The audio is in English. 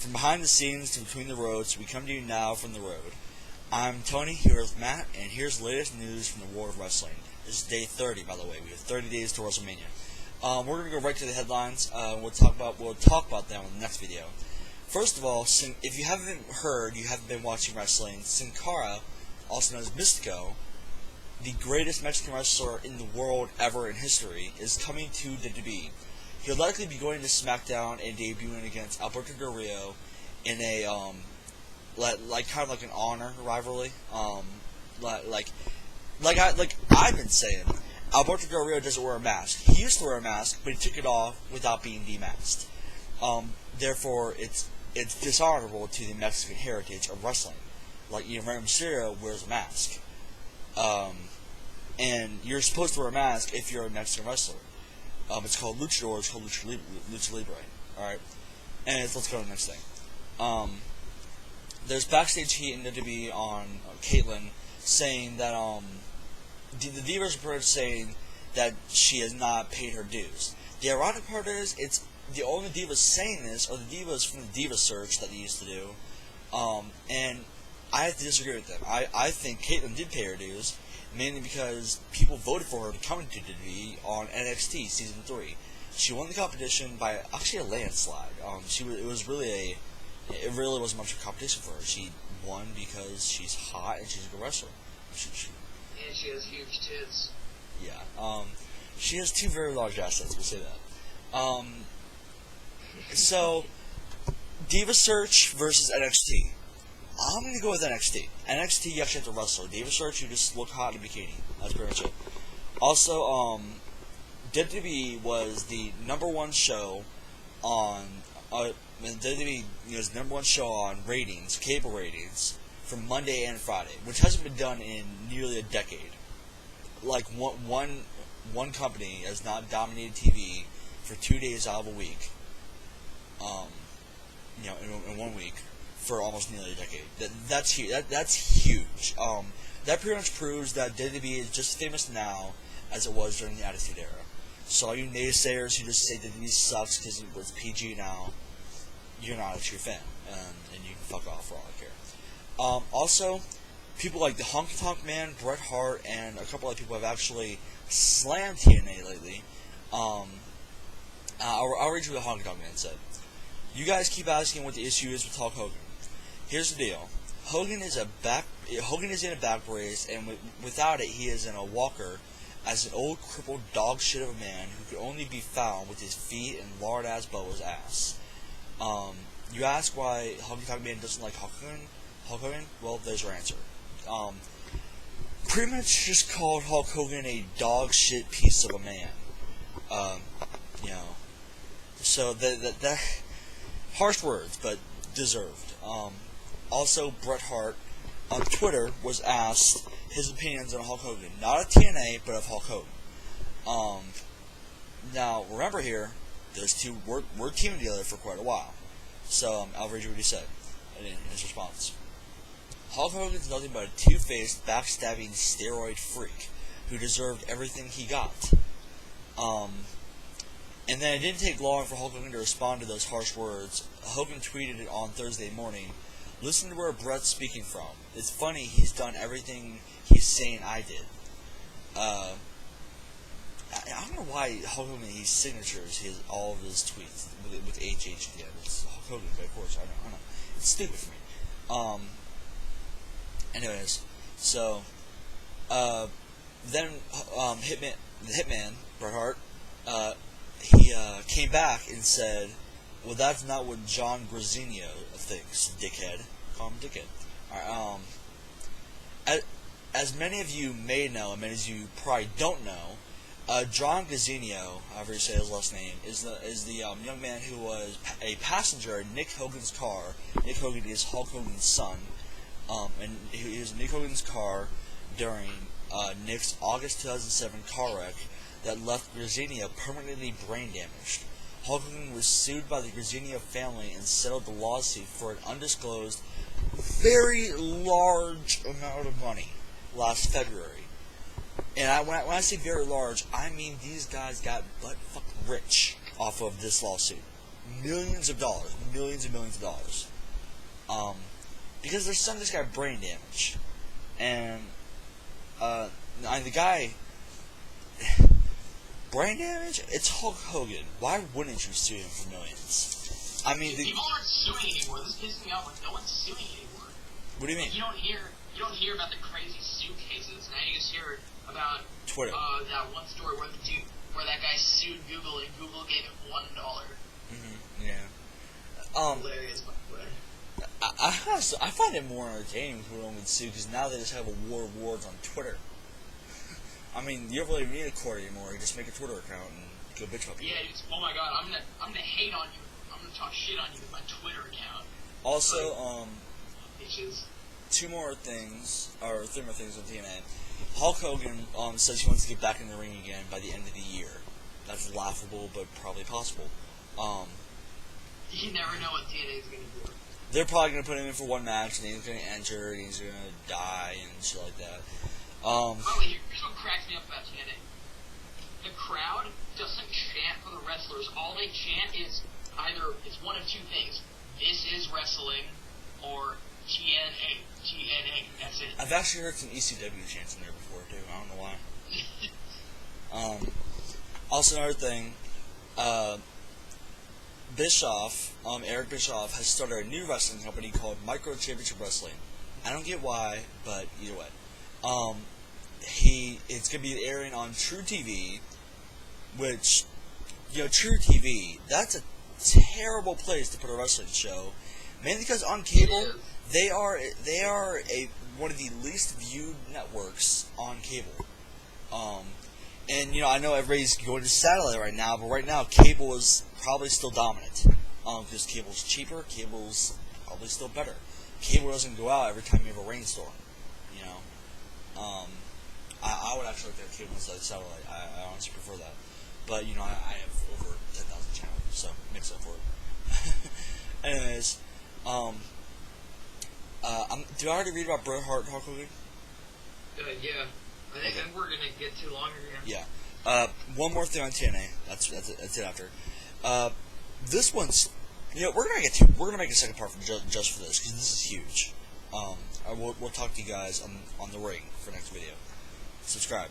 From behind the scenes to between the roads, we come to you now from the road. I'm Tony, here with Matt, and here's the latest news from the world of wrestling. This is day 30, by the way. We have 30 days to WrestleMania. We're gonna go right to the headlines. We'll talk about them in the next video. First of all, if you haven't heard, you haven't been watching wrestling, Sin Cara, also known as Mystico, the greatest Mexican wrestler in the world ever in history, is coming to WWE. He'll likely be going to SmackDown and debuting against Alberto Del Rio in a kind of like an honor rivalry. Like I've been saying, Alberto Del Rio doesn't wear a mask. He used to wear a mask, but he took it off without being demasked. Therefore, it's dishonorable to the Mexican heritage of wrestling. Like, Rey Mysterio wears a mask, and you're supposed to wear a mask if you're a Mexican wrestler. It's called luchador. It's called lucha libre. All right, and let's go to the next thing. There's backstage heat in WWE on Caitlyn saying that the Divas reported saying that she has not paid her dues. The ironic part is, it's the only Divas saying this are the Divas from the Diva Search that they used to do, and I have to disagree with them. I think Caitlyn did pay her dues, mainly because people voted for her to come to WWE on NXT Season 3. She won the competition by actually a landslide. It really wasn't much of a competition for her. She won because she's hot and she's a good wrestler. And she has huge tits. Yeah. She has two very large assets, we'll say that. So, Diva Search versus NXT. I'm going to go with NXT. NXT, you actually have to wrestle. Diva Search, you just look hot in a bikini. That's pretty much it. Also, WWE was the number one show on... WWE was the number one show on ratings, cable ratings, for Monday and Friday, which hasn't been done in nearly a decade. Like, one company has not dominated TV for 2 days out of a week, in 1 week, for almost nearly a decade. That's huge. That's huge. That pretty much proves that WWE is just as famous now as it was during the Attitude Era. So all you naysayers who just say WWE sucks because it's PG now, you're not a true fan, and you can fuck off for all I care. Also, people like the Honky Tonk Man, Bret Hart, and a couple other people have actually slammed TNA lately. I'll read you what the Honky Tonk Man said. You guys keep asking what the issue is with Hulk Hogan. Here's the deal. Hogan is in a back brace, and without it, he is in a walker as an old crippled dog shit of a man who could only be found with his feet and lard-ass Boa's ass. You ask why Honky Tonk Man doesn't like Hulk Hogan? Well, there's your answer. Pretty much just called Hulk Hogan a dog shit piece of a man. So that harsh words, but deserved. Also, Bret Hart on Twitter was asked his opinions on Hulk Hogan, not of TNA, but of Hulk Hogan. Now, remember here, those two were teaming together for quite a while. So, I'll read you what he said in his response. Hulk Hogan's nothing but a two-faced, backstabbing steroid freak who deserved everything he got. And then it didn't take long for Hulk Hogan to respond to those harsh words. Hogan tweeted it on Thursday morning. Listen to where Bret's speaking from. It's funny, he's done everything he's saying I did. I don't know why Hulk Hogan, he signatures all of his tweets with HH at the end. It's Hulk Hogan, but of course, I know. It's stupid for me. Anyways, so, then, the Hitman, Bret Hart, he came back and said, well, that's not what John Grazinio thinks, dickhead. Call him dickhead. Alright, as many of you may know, and many of you probably don't know, John Grazinio, however you say his last name, is the young man who was a passenger in Nick Hogan's car. Nick Hogan is Hulk Hogan's son, and he was in Nick Hogan's car during Nick's August 2007 car wreck that left Grazinio permanently brain damaged. Hulk Hogan was sued by the Grazinio family and settled the lawsuit for an undisclosed, very large amount of money last February. And when I say very large, I mean these guys got butt fucking rich off of this lawsuit. millions of dollars, millions and millions of dollars, because there's some of this guy brain damage, and the guy brain damage. It's Hulk Hogan. Why wouldn't you sue him for millions? I mean, people aren't suing anymore. This pisses me off. Like, no one's suing anymore. What do you mean? Like, you don't hear about the crazy suit cases. Now you just hear about Twitter. That one story where that guy sued Google and Google gave him $1. Mm-hmm. Yeah. Hilarious, by the way. I find it more entertaining when would sue, because now they just have a war of words on Twitter. I mean, you don't really need a court anymore. You just make a Twitter account and go bitch about people. Yeah, dude. Oh my god, I'm gonna hate on you. I'm gonna talk shit on you with my Twitter account. Also, bitches. three more things on TNA. Hulk Hogan says he wants to get back in the ring again by the end of the year. That's laughable, but probably possible. You never know what TNA is gonna do. They're probably gonna put him in for one match, and he's gonna get injured, and he's gonna die, and shit like that. Here's what cracks me up about TNA. The crowd doesn't chant for the wrestlers. All they chant is either it's one of two things: "This is wrestling," or "TNA, TNA." That's it. I've actually heard some ECW chants in there before too. I don't know why. Also, another thing, Eric Bischoff has started a new wrestling company called Micro Championship Wrestling. I don't get why, but either way. It's going to be airing on True TV, which, True TV, that's a terrible place to put a wrestling show, mainly because on cable, they are one of the least viewed networks on cable. And, I know everybody's going to satellite right now, but right now, cable is probably still dominant. Because cable's cheaper, cable's probably still better. Cable doesn't go out every time you have a rainstorm, I would actually like to have cable instead of satellite. I honestly prefer that. But, I have over 10,000 channels, so makes up for it. Anyways, did I already read about Bret Hart and Hulk Hogan? Yeah. I think we're gonna get too long again. Yeah. One more thing on TNA. That's it after. This one's, we're gonna make a second part for just for this, because this is huge. We'll talk to you guys on the ring for next video. Subscribe.